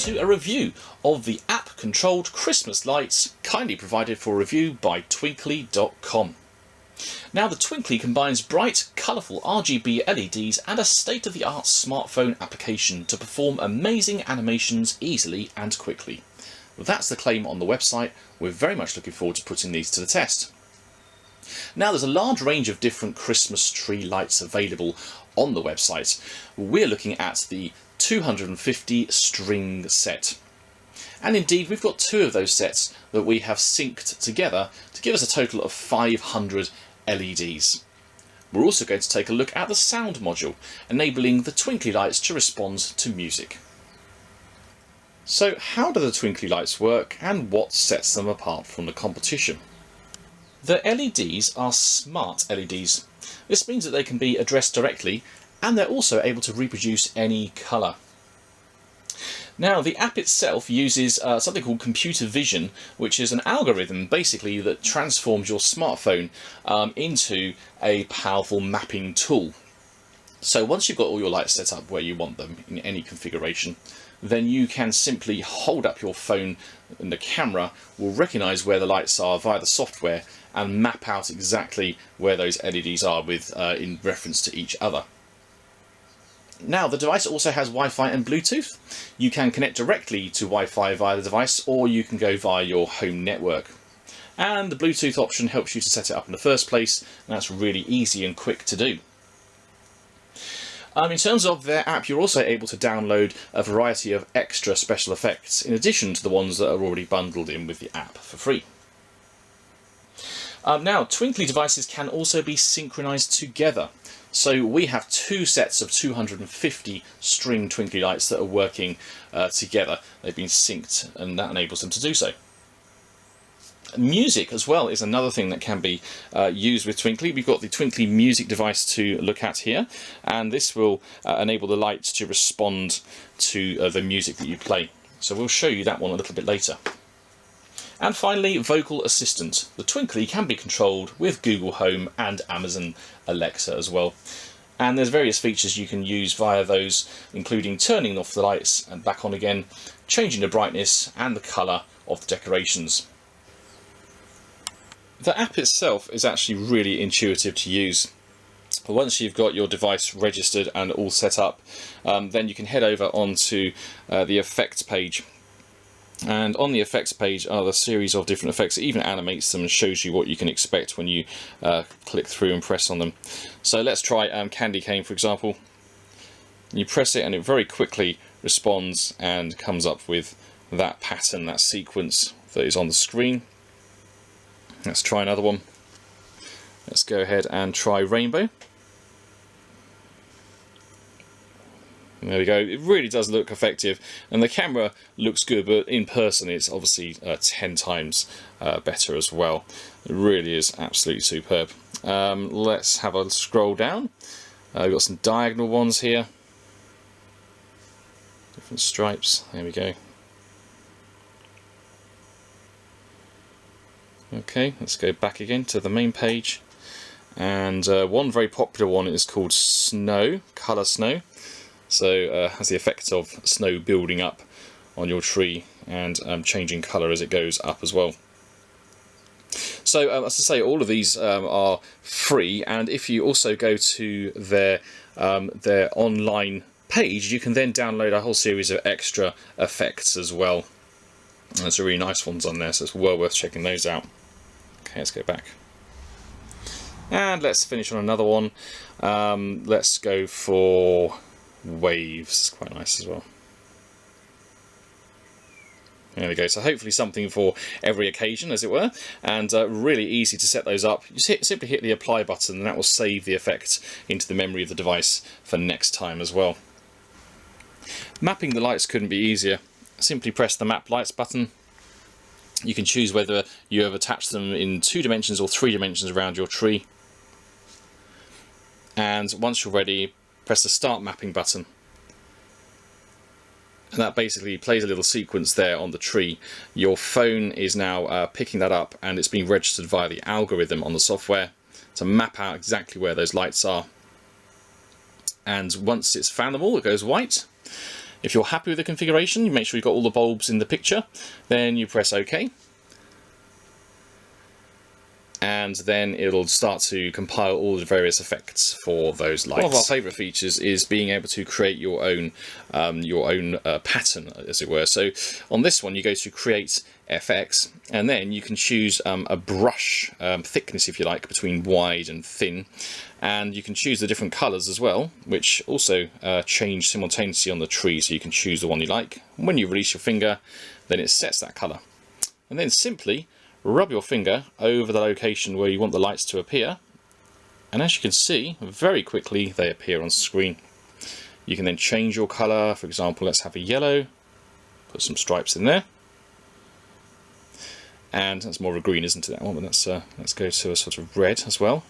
to a review of the app-controlled Christmas lights, kindly provided for review by Twinkly.com. Now, the Twinkly combines bright, colourful RGB LEDs and a state-of-the-art smartphone application to perform amazing animations easily and quickly. That's the claim on the website. We're very much looking forward to putting these to the test. Now, there's a large range of different Christmas tree lights available on the website. We're looking at the 250 string set. And indeed, we've got two of those sets that we have synced together to give us a total of 500 LEDs. We're also going to take a look at the sound module, enabling the Twinkly lights to respond to music. So how do the Twinkly lights work and what sets them apart from the competition? The LEDs are smart LEDs. This means that they can be addressed directly and they're also able to reproduce any colour. Now, the app itself uses something called computer vision, which is an algorithm basically that transforms your smartphone into a powerful mapping tool. So once you've got all your lights set up where you want them in any configuration, then you can simply hold up your phone and the camera will recognise where the lights are via the software and map out exactly where those LEDs are in reference to each other. Now, the device also has Wi-Fi and Bluetooth. You can connect directly to Wi-Fi via the device, or you can go via your home network. And the Bluetooth option helps you to set it up in the first place, and that's really easy and quick to do. In terms of their app, you're also able to download a variety of extra special effects, in addition to the ones that are already bundled in with the app for free. Now, Twinkly devices can also be synchronized together. So we have two sets of 250 string Twinkly lights that are working together. They've been synced and that enables them to do so. Music as well is another thing that can be used with Twinkly. We've got the Twinkly music device to look at here, and this will enable the lights to respond to the music that you play. So we'll show you that one a little bit later. And finally, Vocal Assistant. The Twinkly can be controlled with Google Home and Amazon Alexa as well. And there's various features you can use via those, including turning off the lights and back on again, changing the brightness and the colour of the decorations. The app itself is actually really intuitive to use. Once you've got your device registered and all set up, then you can head over onto the effects page. And on the effects page are the series of different effects. It even animates them and shows you what you can expect when you click through and press on them. So let's try Candy Cane, for example. You press it and it very quickly responds and comes up with that pattern, that sequence that is on the screen. Let's try another one. Let's go ahead and try Rainbow. There we go. It really does look effective, and the camera looks good, but in person it's obviously 10 times better as well. It really is absolutely superb. Let's have a scroll down. We've got some diagonal ones here. Different stripes. There we go. Okay, let's go back again to the main page. And one very popular one is called Snow, Colour Snow. So has the effect of snow building up on your tree and changing colour as it goes up as well. So as I say, all of these are free, and if you also go to their online page, you can then download a whole series of extra effects as well. And there's some really nice ones on there, so it's well worth checking those out. Okay, let's go back. And let's finish on another one. Let's go for Waves, quite nice as well. There we go, so hopefully something for every occasion, as it were, and really easy to set those up. You simply hit the apply button and that will save the effect into the memory of the device for next time as well. Mapping the lights couldn't be easier. Simply press the map lights button. You can choose whether you have attached them in 2 dimensions or 3 dimensions around your tree. And once you're ready, press the start mapping button. And that basically plays a little sequence there on the tree. Your phone is now picking that up, and it's being registered via the algorithm on the software to map out exactly where those lights are. And once it's found them all, it goes white. If you're happy with the configuration, you make sure you've got all the bulbs in the picture, then you press OK. And then it'll start to compile all the various effects for those lights. One of our favourite features is being able to create your own pattern, as it were. So on this one, you go to Create FX, and then you can choose a brush thickness, if you like, between wide and thin, and you can choose the different colours as well, which also change simultaneously on the tree. So you can choose the one you like. When you release your finger, then it sets that colour, and then simply rub your finger over the location where you want the lights to appear, and as you can see, very quickly they appear on screen. You can then change your colour. For example, let's have a yellow, put some stripes in there, and that's more of a green, isn't it, that one? But let's go to a sort of red as well.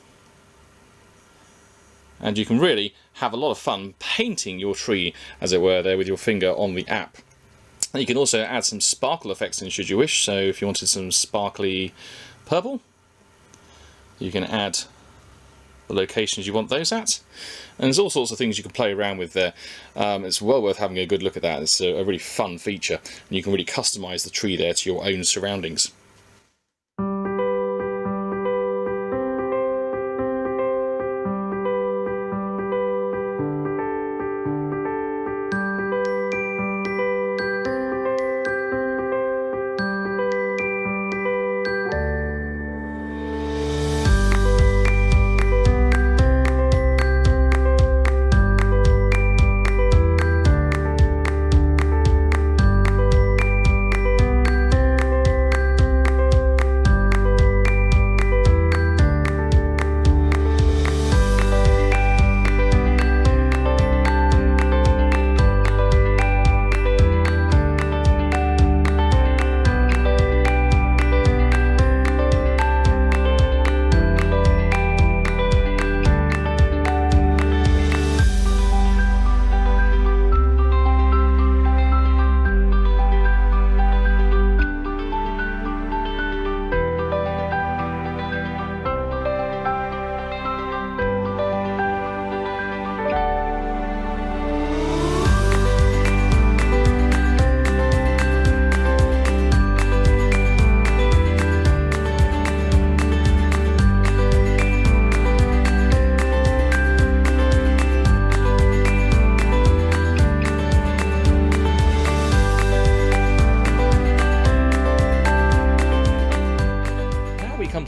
And you can really have a lot of fun painting your tree, as it were, there with your finger on the app. You can also add some sparkle effects in should you wish. So if you wanted some sparkly purple, you can add the locations you want those at. And there's all sorts of things you can play around with there. It's well worth having a good look at that. It's a really fun feature, and you can really customize the tree there to your own surroundings.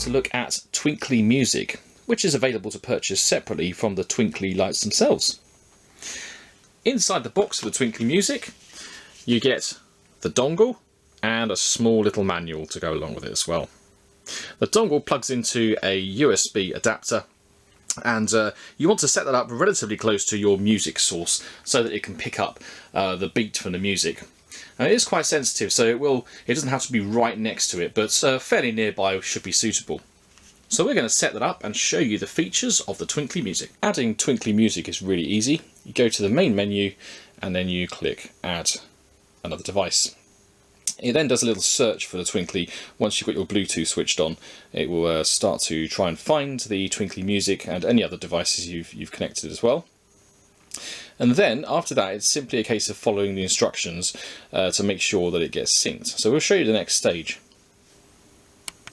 To look at Twinkly Music, which is available to purchase separately from the Twinkly lights themselves. Inside the box for the Twinkly Music, you get the dongle and a small little manual to go along with it as well. The dongle plugs into a USB adapter, and you want to set that up relatively close to your music source so that it can pick up the beat from the music. It is quite sensitive, so it doesn't have to be right next to it, but fairly nearby should be suitable. So we're going to set that up and show you the features of the Twinkly Music. Adding Twinkly Music is really easy. You go to the main menu and then you click Add Another Device. It then does a little search for the Twinkly. Once you've got your Bluetooth switched on, it will start to try and find the Twinkly Music and any other devices you've connected as well. And then after that, it's simply a case of following the instructions to make sure that it gets synced. So we'll show you the next stage.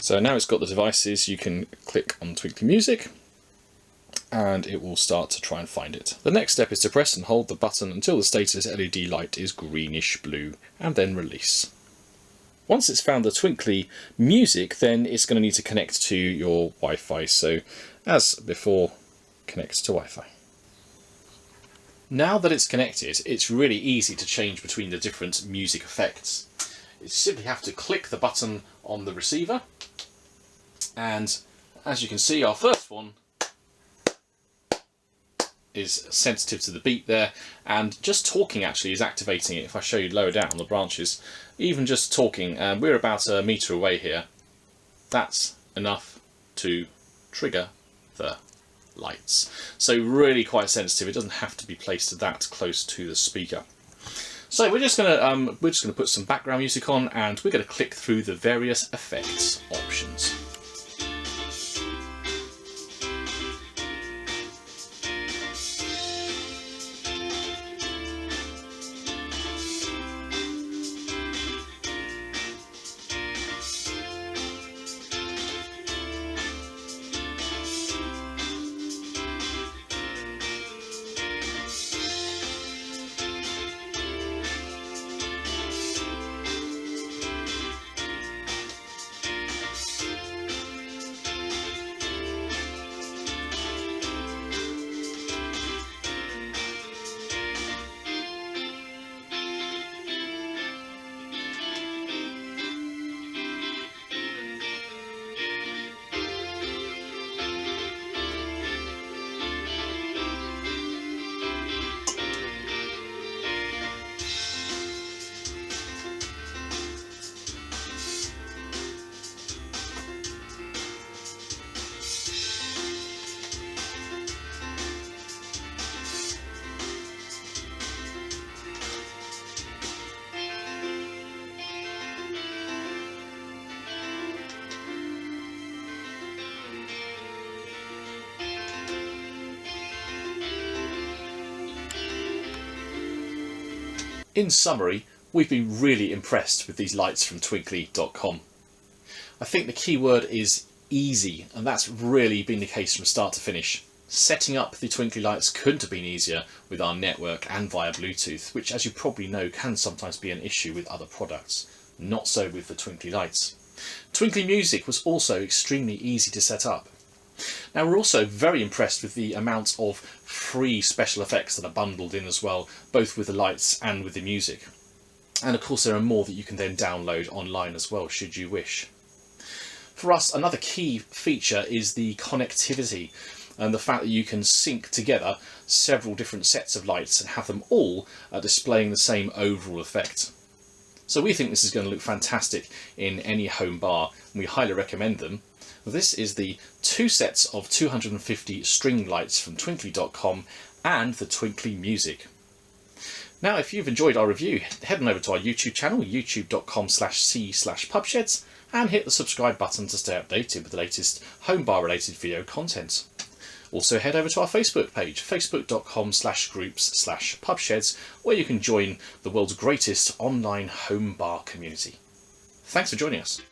So now it's got the devices, you can click on Twinkly Music and it will start to try and find it. The next step is to press and hold the button until the status LED light is greenish blue, and then release. Once it's found the Twinkly Music, then it's going to need to connect to your Wi-Fi. So as before, connect to Wi-Fi. Now that it's connected, it's really easy to change between the different music effects. You simply have to click the button on the receiver, and as you can see, our first one is sensitive to the beat there, and just talking actually is activating it. If I show you lower down on the branches, even just talking, and we're about a metre away here, that's enough to trigger the lights. So really quite sensitive. It doesn't have to be placed that close to the speaker. So we're just gonna put some background music on, and we're gonna click through the various effects options. In summary, we've been really impressed with these lights from Twinkly.com. I think the key word is easy, and that's really been the case from start to finish. Setting up the Twinkly lights couldn't have been easier with our network and via Bluetooth, which, as you probably know, can sometimes be an issue with other products. Not so with the Twinkly lights. Twinkly Music was also extremely easy to set up. Now, we're also very impressed with the amount of free special effects that are bundled in as well, both with the lights and with the music. And of course there are more that you can then download online as well, should you wish. For us, another key feature is the connectivity and the fact that you can sync together several different sets of lights and have them all displaying the same overall effect. So we think this is going to look fantastic in any home bar, and we highly recommend them. This is the 2 sets of 250 string lights from Twinkly.com and the Twinkly Music. Now, if you've enjoyed our review, head on over to our YouTube channel, youtube.com/c/pubsheds, and hit the subscribe button to stay updated with the latest home bar related video content. Also head over to our Facebook page, facebook.com/groups/pubsheds, where you can join the world's greatest online home bar community. Thanks for joining us.